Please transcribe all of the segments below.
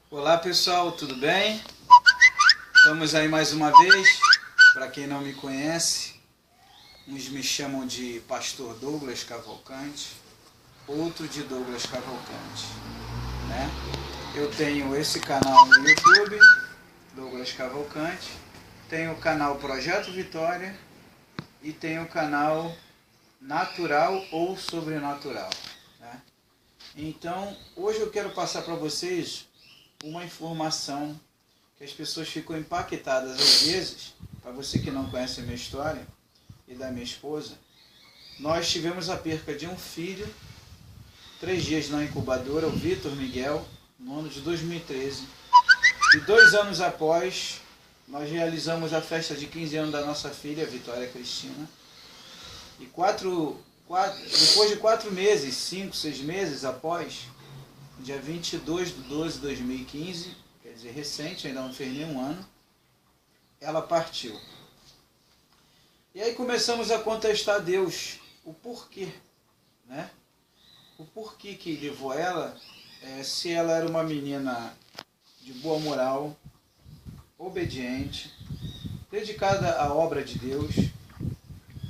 Olá pessoal, tudo bem? Estamos aí mais uma vez. Para quem não me conhece, uns me chamam de Pastor Douglas Cavalcante, outro de Douglas Cavalcante, né? Eu tenho esse canal no YouTube, Douglas Cavalcante, tenho o canal Projeto Vitória e tenho o canal Natural ou Sobrenatural, né? Então, hoje eu quero passar para vocês uma informação que as pessoas ficam impactadas às vezes. Para você que não conhece a minha história e da minha esposa, nós tivemos a perca de um filho, 3 dias na incubadora, o Vitor Miguel, no ano de 2013. E 2 anos após, nós realizamos a festa de 15 anos da nossa filha, Vitória Cristina. E depois de 4 meses, 5, 6 meses após, dia 22/12/2015, quer dizer, recente, ainda não fez nem um ano, ela partiu. E aí começamos a contestar a Deus, o porquê, né? O porquê que levou ela, se ela era uma menina de boa moral, obediente, dedicada à obra de Deus,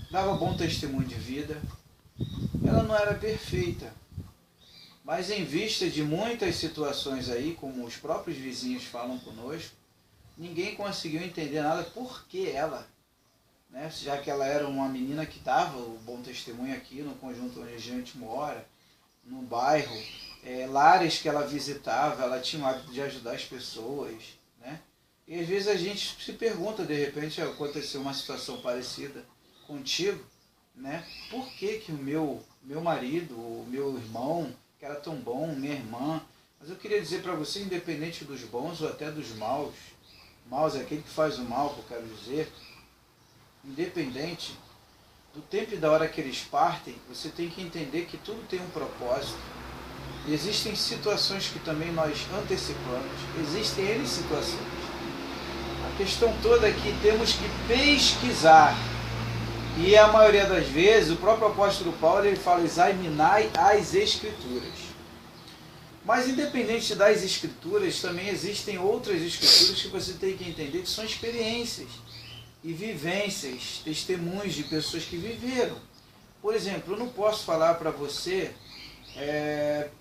dava bom testemunho de vida, ela não era perfeita. Mas em vista de muitas situações aí, como os próprios vizinhos falam conosco, ninguém conseguiu entender nada por que ela, né? Já que ela era uma menina que dava o bom testemunho aqui no conjunto onde a gente mora, no bairro, lares que ela visitava, ela tinha o hábito de ajudar as pessoas, né? E às vezes a gente se pergunta, de repente aconteceu uma situação parecida contigo, né? Por que que o meu marido, o meu irmão, que era tão bom, minha irmã, mas eu queria dizer para você, independente dos bons ou até dos maus, maus é aquele que faz o mal, que eu quero dizer, independente do tempo e da hora que eles partem, você tem que entender que tudo tem um propósito. E existem situações que também nós antecipamos, existem N situações. A questão toda é que temos que pesquisar. E a maioria das vezes, o próprio apóstolo Paulo ele fala, examinai as Escrituras. Mas independente das Escrituras, também existem outras Escrituras que você tem que entender que são experiências e vivências, testemunhos de pessoas que viveram. Por exemplo, eu não posso falar para você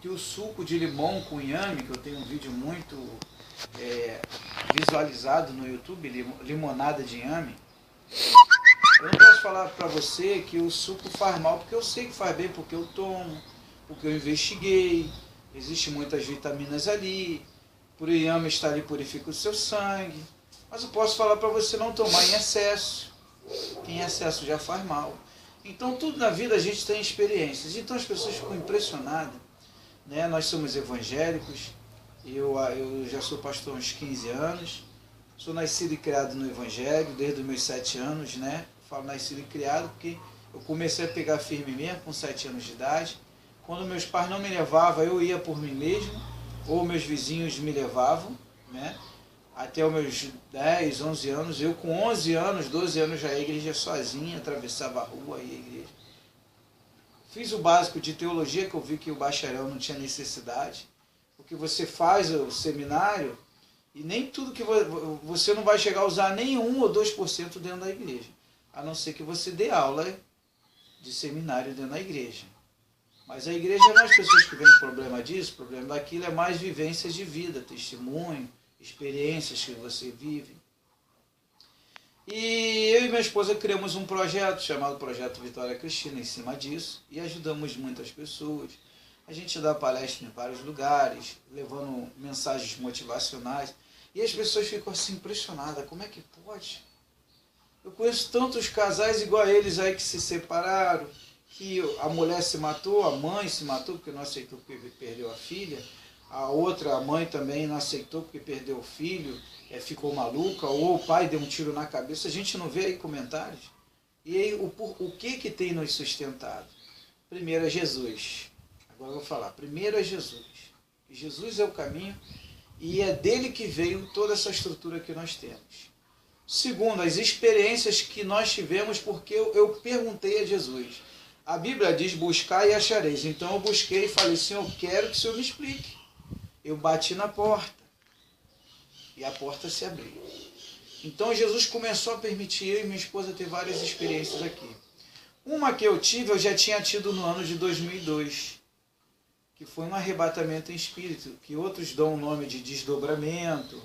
que o suco de limão com inhame, que eu tenho um vídeo muito visualizado no YouTube, limonada de inhame, eu não posso falar para você que o suco faz mal, porque eu sei que faz bem, porque eu tomo, porque eu investiguei, existem muitas vitaminas ali, por inhame estar ali purifica o seu sangue. Mas eu posso falar para você não tomar em excesso, que em excesso já faz mal. Então tudo na vida a gente tem experiências, então as pessoas ficam impressionadas, né? Nós somos evangélicos, eu já sou pastor há uns 15 anos, sou nascido e criado no Evangelho desde os meus 7 anos, né? Falo nascido e criado porque eu comecei a pegar firme mesmo com 7 anos de idade. Quando meus pais não me levavam, eu ia por mim mesmo, ou meus vizinhos me levavam, né? Até os meus 10, 11 anos. Eu com 11 anos, 12 anos já ia à igreja sozinha, atravessava a rua e ia à igreja. Fiz o básico de teologia, que eu vi que o bacharel não tinha necessidade, porque você faz o seminário e nem tudo que você não vai chegar a usar nem 1 ou 2% dentro da igreja, a não ser que você dê aula de seminário dentro da igreja. Mas a igreja não é as pessoas que vêm com problema disso, o problema daquilo é mais vivências de vida, testemunho, experiências que você vive. E eu e minha esposa criamos um projeto chamado Projeto Vitória Cristina em cima disso e ajudamos muitas pessoas. A gente dá palestra em vários lugares, levando mensagens motivacionais. E as pessoas ficam assim impressionadas, como é que pode? Eu conheço tantos casais igual a eles aí que se separaram, que a mulher se matou, a mãe se matou porque não aceitou porque perdeu a filha, a outra, a mãe também não aceitou porque perdeu o filho, ficou maluca, ou o pai deu um tiro na cabeça. A gente não vê aí comentários? E aí o que tem nos sustentado? Primeiro é Jesus. Agora eu vou falar, primeiro é Jesus. Jesus é o caminho e é dele que veio toda essa estrutura que nós temos. Segundo, as experiências que nós tivemos, porque eu perguntei a Jesus. A Bíblia diz, buscar e achareis. Então eu busquei e falei, Senhor, eu quero que o Senhor me explique. Eu bati na porta. e a porta se abriu. Então Jesus começou a permitir eu e minha esposa ter várias experiências aqui. Uma que eu tive, eu já tinha tido no ano de 2002, que foi um arrebatamento em espírito, que outros dão o nome de desdobramento,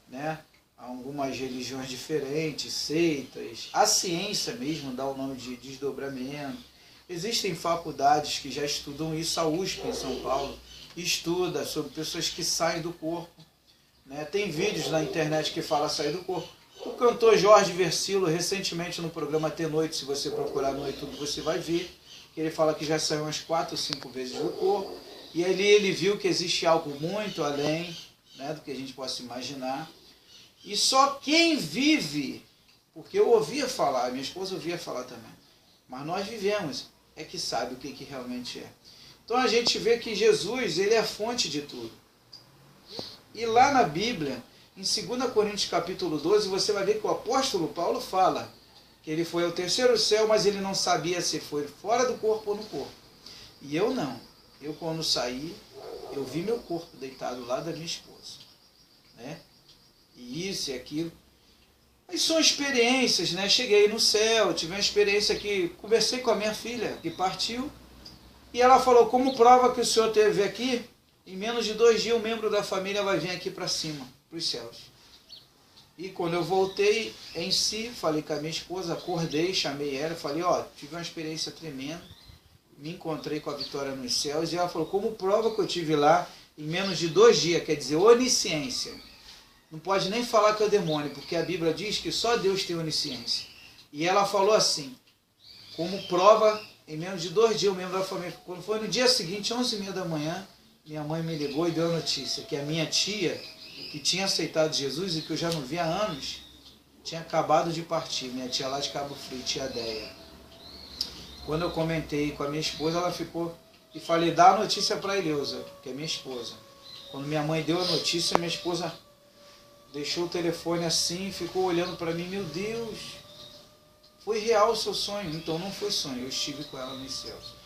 né? Algumas religiões diferentes, seitas, a ciência mesmo dá o nome de desdobramento. Existem faculdades que já estudam isso, a USP em São Paulo estuda sobre pessoas que saem do corpo, né? Tem vídeos na internet que fala sair do corpo. O cantor Jorge Versilo, recentemente no programa T Noite, se você procurar no YouTube, você vai ver que ele fala que já saiu umas 4 ou 5 vezes do corpo, e ali ele viu que existe algo muito além, né, do que a gente possa imaginar. E só quem vive, porque eu ouvia falar, minha esposa ouvia falar também, mas nós vivemos, é que sabe o que realmente é. Então a gente vê que Jesus, ele é a fonte de tudo. E lá na Bíblia, em 2 Coríntios capítulo 12, você vai ver que o apóstolo Paulo fala que ele foi ao terceiro céu, mas ele não sabia se foi fora do corpo ou no corpo. E eu não. Eu quando saí, eu vi meu corpo deitado lá da minha esposa, né? E isso e aquilo. Mas são experiências, né? Cheguei no céu, tive uma experiência que conversei com a minha filha, que partiu, e ela falou, como prova que o senhor esteve aqui, em menos de 2 dias um membro da família vai vir aqui para cima, para os céus. E quando eu voltei em si, falei com a minha esposa, acordei, chamei ela, falei, ó, tive uma experiência tremenda, me encontrei com a Vitória nos céus, e ela falou, como prova que eu tive lá, em menos de 2 dias, quer dizer, onisciência. Não pode nem falar que é o demônio, porque a Bíblia diz que só Deus tem onisciência. E ela falou assim, como prova, em menos de 2 dias, o membro da família, quando foi no dia seguinte, 11h30 da manhã, minha mãe me ligou e deu a notícia que a minha tia, que tinha aceitado Jesus e que eu já não via há anos, tinha acabado de partir. Minha tia lá de Cabo Frio, tia Deia. Quando eu comentei com a minha esposa, ela ficou e falei, dá a notícia para a Eleusa, que é minha esposa. Quando minha mãe deu a notícia, minha esposa deixou o telefone assim e ficou olhando para mim, meu Deus, foi real o seu sonho? Então não foi sonho, eu estive com ela nos céus.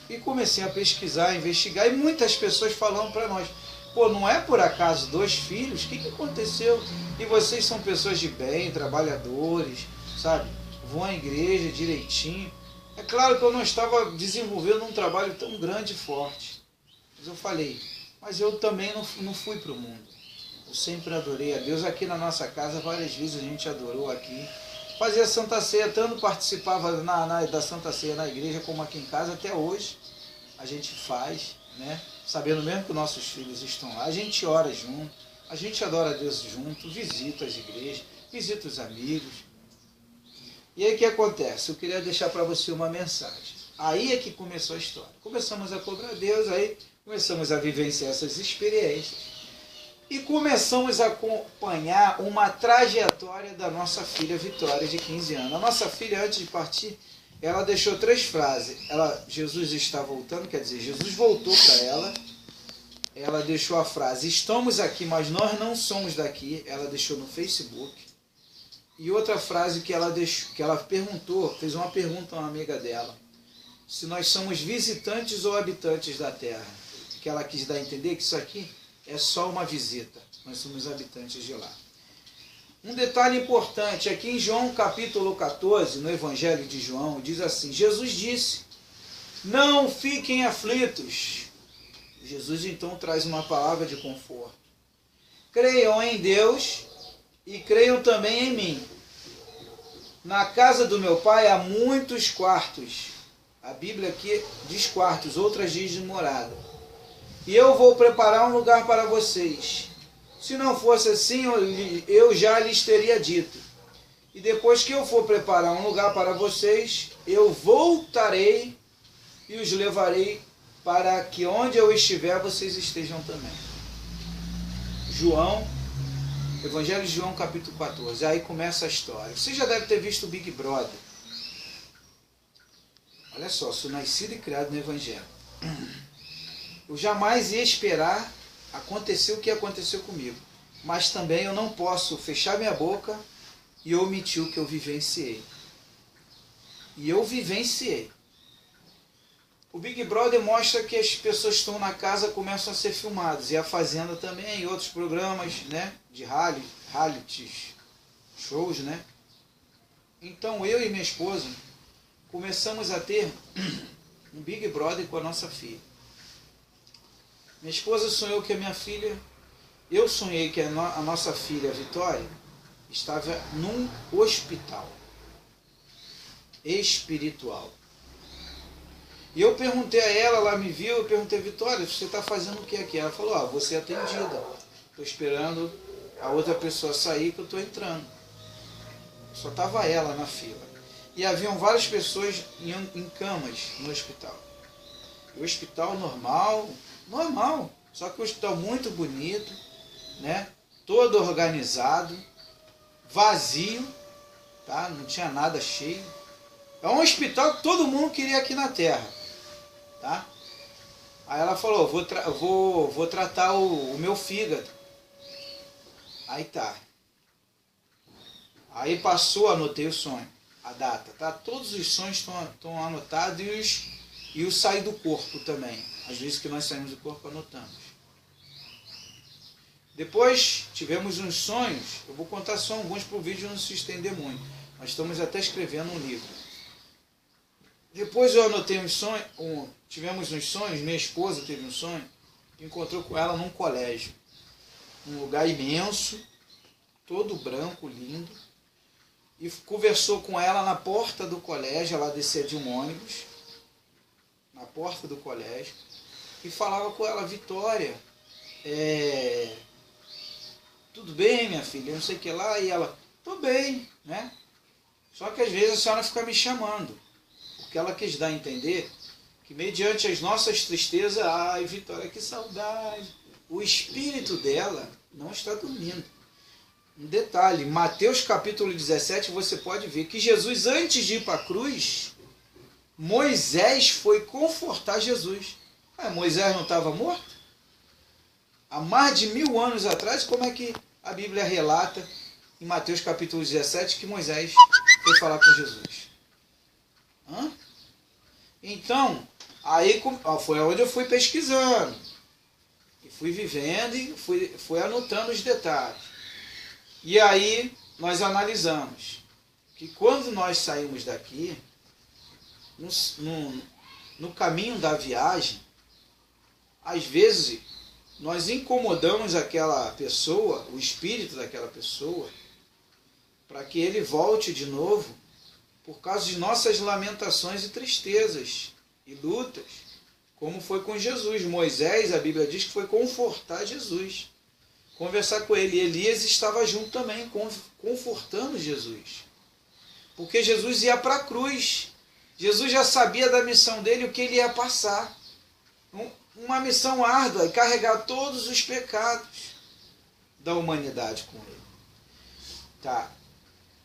E comecei a pesquisar, a investigar, e muitas pessoas falando para nós, pô, não é por acaso 2 filhos? O que aconteceu? E vocês são pessoas de bem, trabalhadores, sabe? Vão à igreja direitinho. É claro que eu não estava desenvolvendo um trabalho tão grande e forte. Mas eu falei, mas eu também não fui para o mundo. Eu sempre adorei a Deus. Aqui na nossa casa, várias vezes a gente adorou aqui. Fazia Santa Ceia, tanto participava da Santa Ceia na igreja como aqui em casa, até hoje a gente faz, né? Sabendo mesmo que nossos filhos estão lá, a gente ora junto, a gente adora a Deus junto, visita as igrejas, visita os amigos. E aí o que acontece? Eu queria deixar para você uma mensagem. Aí é que começou a história. Começamos a cobrar a Deus, aí começamos a vivenciar essas experiências. E começamos a acompanhar uma trajetória da nossa filha Vitória, de 15 anos. A nossa filha, antes de partir, ela deixou 3 frases. Jesus está voltando, quer dizer, Jesus voltou para ela. Ela deixou a frase, estamos aqui, mas nós não somos daqui. Ela deixou no Facebook. E outra frase que ela perguntou, fez uma pergunta a uma amiga dela, se nós somos visitantes ou habitantes da terra. Que ela quis dar a entender que isso aqui é só uma visita, nós somos habitantes de lá. Um detalhe importante, aqui em João capítulo 14, no Evangelho de João, diz assim, Jesus disse, não fiquem aflitos. Jesus então traz uma palavra de conforto. Creiam em Deus e creiam também em mim. Na casa do meu pai há muitos quartos. A Bíblia aqui diz quartos, outras diz de morada. E eu vou preparar um lugar para vocês. Se não fosse assim, eu já lhes teria dito. E depois que eu for preparar um lugar para vocês, eu voltarei e os levarei para que onde eu estiver, vocês estejam também. Evangelho de João, capítulo 14. Aí começa a história. Você já deve ter visto o Big Brother. Olha só, sou nascido e criado no Evangelho. Eu jamais ia esperar acontecer o que aconteceu comigo. Mas também eu não posso fechar minha boca e omitir o que eu vivenciei. E eu vivenciei. O Big Brother mostra que as pessoas que estão na casa começam a ser filmadas. E a Fazenda também, e outros programas, né, de realities, shows, né? Então eu e minha esposa começamos a ter um Big Brother com a nossa filha. Minha esposa sonhou que a minha filha... Eu sonhei que a nossa filha, a Vitória, estava num hospital espiritual. E eu perguntei a ela, ela me viu, eu perguntei, Vitória, você está fazendo o que aqui? Ela falou, você é atendida. Estou esperando a outra pessoa sair que eu estou entrando. Só estava ela na fila. E haviam várias pessoas em camas no hospital. O hospital normal, só que o hospital muito bonito, né? Todo organizado, vazio, tá? Não tinha nada cheio. É um hospital que todo mundo queria aqui na Terra. Tá? Aí ela falou, vou tratar o meu fígado. Aí tá. Aí passou, anotei o sonho, a data. Tá? Todos os sonhos estão anotados e o sair do corpo também. Às vezes que nós saímos do corpo, anotamos. Depois tivemos uns sonhos, eu vou contar só alguns para o vídeo não se estender muito. Nós estamos até escrevendo um livro. Depois eu anotei uns sonhos, tivemos uns sonhos, minha esposa teve um sonho, que encontrou com ela num colégio. Um lugar imenso, todo branco, lindo, e conversou com ela na porta do colégio, ela descia de um ônibus, na porta do colégio, e falava com ela, Vitória, tudo bem, minha filha, não sei o que lá, e ela, tô bem, né? Só que às vezes a senhora fica me chamando. Porque ela quis dar a entender que mediante as nossas tristezas, ai Vitória, que saudade, o espírito dela não está dormindo. Um detalhe, Mateus capítulo 17, você pode ver que Jesus, antes de ir para a cruz, Moisés foi confortar Jesus. Moisés não estava morto? Há mais de 1000 anos atrás, como é que a Bíblia relata em Mateus capítulo 17 que Moisés foi falar com Jesus? Então, aí foi onde eu fui pesquisando, e fui vivendo e fui anotando os detalhes. E aí nós analisamos que quando nós saímos daqui, no caminho da viagem, às vezes nós incomodamos aquela pessoa, o espírito daquela pessoa, para que ele volte de novo, por causa de nossas lamentações e tristezas e lutas, como foi com Jesus. Moisés, a Bíblia diz que foi confortar Jesus, conversar com ele. E Elias estava junto também, confortando Jesus. Porque Jesus ia para a cruz. Jesus já sabia da missão dele, o que ele ia passar. Uma missão árdua, e carregar todos os pecados da humanidade com ele. Tá.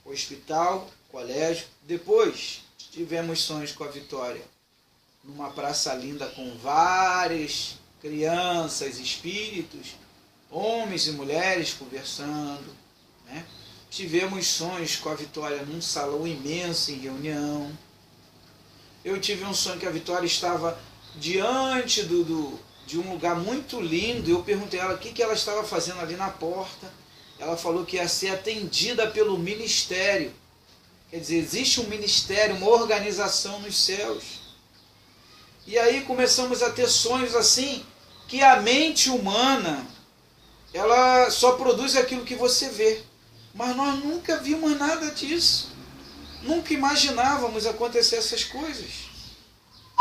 Hospital, colégio. Depois tivemos sonhos com a Vitória numa praça linda com várias crianças, espíritos, homens e mulheres conversando, né? Tivemos sonhos com a Vitória num salão imenso em reunião. Eu tive um sonho que a Vitória estava diante de um lugar muito lindo. Eu perguntei a ela o que ela estava fazendo ali na porta. Ela falou que ia ser atendida pelo ministério. Quer dizer, existe um ministério, uma organização nos céus. E aí começamos a ter sonhos assim, que a mente humana, ela só produz aquilo que você vê. Mas nós nunca vimos nada disso. Nunca imaginávamos acontecer essas coisas.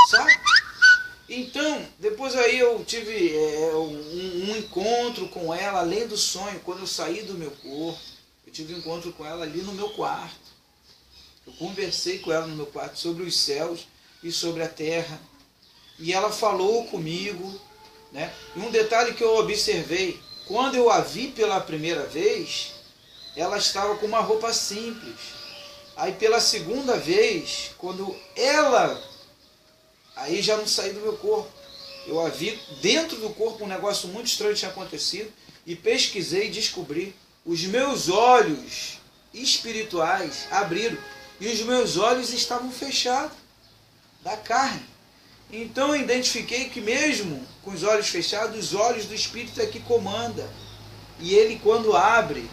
Sabe? Então, depois aí eu tive um encontro com ela, além do sonho, quando eu saí do meu corpo. Eu tive um encontro com ela ali no meu quarto. Eu conversei com ela no meu quarto sobre os céus e sobre a terra. E ela falou comigo, né? E um detalhe que eu observei, quando eu a vi pela primeira vez, ela estava com uma roupa simples. Aí pela segunda vez, quando ela... Aí já não saí do meu corpo. Eu a vi dentro do corpo, um negócio muito estranho tinha acontecido. E pesquisei e descobri. Os meus olhos espirituais abriram. E os meus olhos estavam fechados da carne. Então eu identifiquei que mesmo com os olhos fechados, os olhos do Espírito é que comanda. E ele quando abre,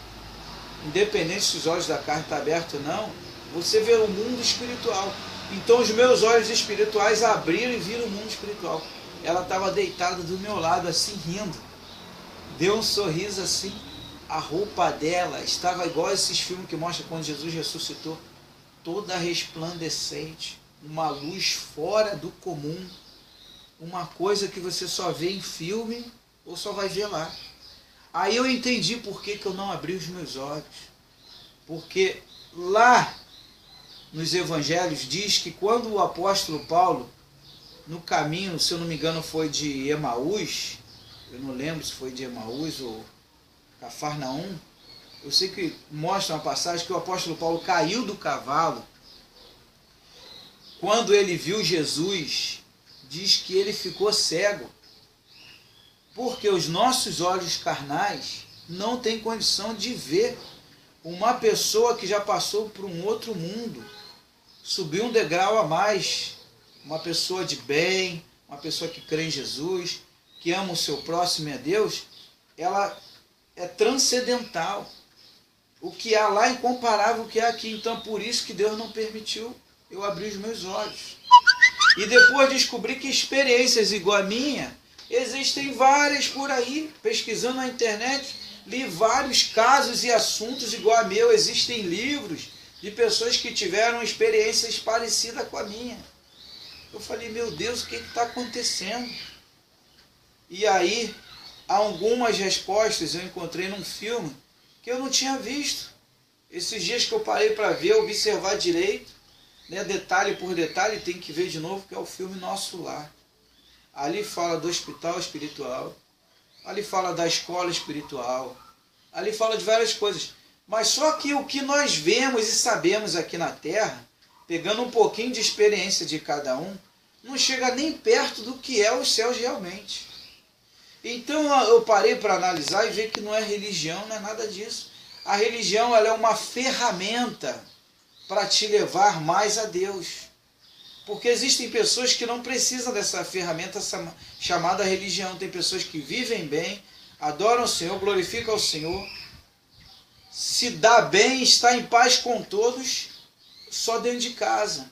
independente se os olhos da carne estão abertos ou não, você vê o mundo espiritual. Então os meus olhos espirituais abriram e viram o mundo espiritual. Ela estava deitada do meu lado assim, rindo. Deu um sorriso assim. A roupa dela estava igual a esses filmes que mostram quando Jesus ressuscitou. Toda resplandecente. Uma luz fora do comum. Uma coisa que você só vê em filme ou só vai ver lá. Aí eu entendi por que eu não abri os meus olhos. Porque lá nos evangelhos diz que quando o apóstolo Paulo, no caminho, se eu não me engano foi de Emaús, eu não lembro se foi de Emaús ou Cafarnaum, eu sei que mostra uma passagem que o apóstolo Paulo caiu do cavalo. Quando ele viu Jesus, diz que ele ficou cego. Porque os nossos olhos carnais não têm condição de ver uma pessoa que já passou por um outro mundo, subiu um degrau a mais, uma pessoa de bem, uma pessoa que crê em Jesus, que ama o seu próximo e a Deus, ela é transcendental. O que há lá é incomparável o que há aqui. Então, por isso que Deus não permitiu eu abrir os meus olhos. E depois descobri que experiências igual a minha, existem várias por aí. Pesquisando na internet, li vários casos e assuntos igual a meu. Existem livros de pessoas que tiveram experiências parecidas com a minha. Eu falei, meu Deus, o que está acontecendo? E aí, algumas respostas eu encontrei num filme que eu não tinha visto. Esses dias que eu parei para ver, observar direito, né, detalhe por detalhe, tem que ver de novo, que é o filme Nosso Lar. Ali fala do hospital espiritual, ali fala da escola espiritual, ali fala de várias coisas. Mas só que o que nós vemos e sabemos aqui na Terra, pegando um pouquinho de experiência de cada um, não chega nem perto do que é os céus realmente. Então eu parei para analisar e ver que não é religião, não é nada disso. A religião ela é uma ferramenta para te levar mais a Deus. Porque existem pessoas que não precisam dessa ferramenta chamada religião. Tem pessoas que vivem bem, adoram o Senhor, glorificam o Senhor, se dá bem, está em paz com todos, só dentro de casa.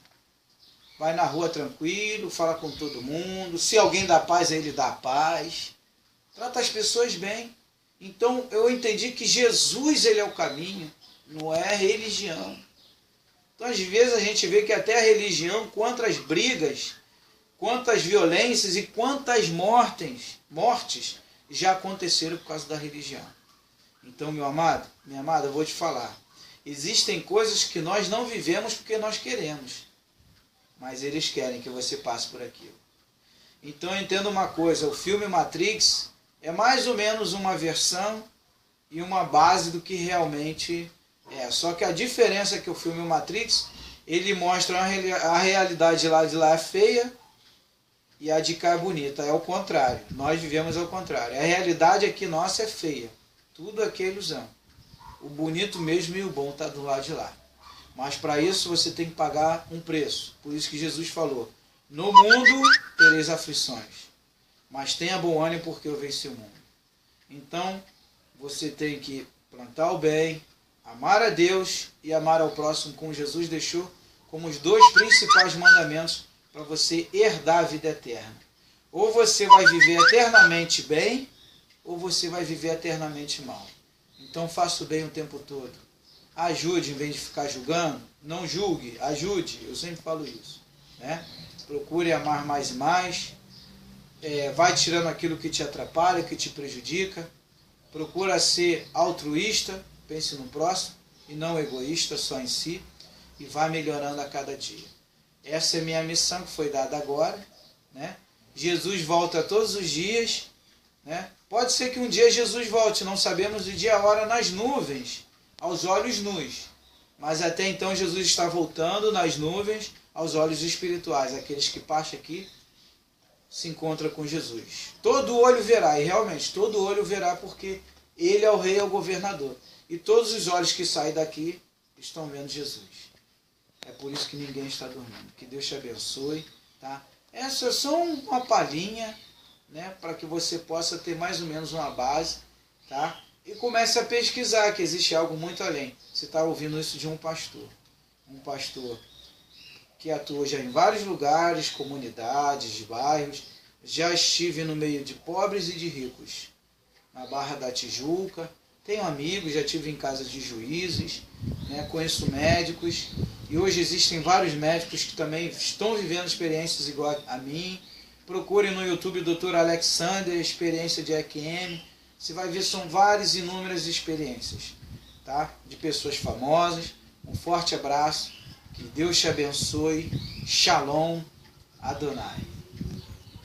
Vai na rua tranquilo, fala com todo mundo. Se alguém dá paz, ele dá paz. Trata as pessoas bem. Então eu entendi que Jesus ele é o caminho, não é a religião. Então às vezes a gente vê que até a religião, quantas brigas, quantas violências e quantas mortes já aconteceram por causa da religião. Então, meu amado, minha amada, eu vou te falar. Existem coisas que nós não vivemos porque nós queremos. Mas eles querem que você passe por aquilo. Então eu entendo uma coisa, o filme Matrix é mais ou menos uma versão e uma base do que realmente é. Só que a diferença é que o filme Matrix, ele mostra a realidade lá de lá é feia e a de cá é bonita. É o contrário. Nós vivemos ao contrário. A realidade aqui nossa é feia. Tudo aqui é ilusão. O bonito mesmo e o bom está do lado de lá. Mas para isso você tem que pagar um preço. Por isso que Jesus falou, no mundo tereis aflições, mas tenha bom ânimo porque eu venci o mundo. Então, você tem que plantar o bem, amar a Deus e amar ao próximo, como Jesus deixou como os dois principais mandamentos para você herdar a vida eterna. Ou você vai viver eternamente bem, ou você vai viver eternamente mal. Então faça o bem o tempo todo. Ajude em vez de ficar julgando. Não julgue, ajude. Eu sempre falo isso, né? Procure amar mais e mais. Vai tirando aquilo que te atrapalha, que te prejudica. Procura ser altruísta, pense no próximo, e não egoísta só em si. E vai melhorando a cada dia. Essa é a minha missão que foi dada agora, né? Jesus volta todos os dias, né? Pode ser que um dia Jesus volte, não sabemos o dia e a hora, nas nuvens, aos olhos nus. Mas até então Jesus está voltando nas nuvens aos olhos espirituais. Aqueles que passam aqui se encontram com Jesus. Todo olho verá, e realmente todo olho verá porque Ele é o rei, é o governador. E todos os olhos que saem daqui estão vendo Jesus. É por isso que ninguém está dormindo. Que Deus te abençoe, tá? Essa é só uma palhinha, né, para que você possa ter mais ou menos uma base, tá? E comece a pesquisar, que existe algo muito além. Você está ouvindo isso de um pastor que atua já em vários lugares, comunidades, bairros. Já estive no meio de pobres e de ricos, na Barra da Tijuca. Tenho amigos, já estive em casa de juízes, né? Conheço médicos, e hoje existem vários médicos que também estão vivendo experiências igual a mim. Procure no YouTube o Dr. Alexander, experiência de EQM. Você vai ver, são várias inúmeras experiências, tá? De pessoas famosas. Um forte abraço, que Deus te abençoe. Shalom Adonai.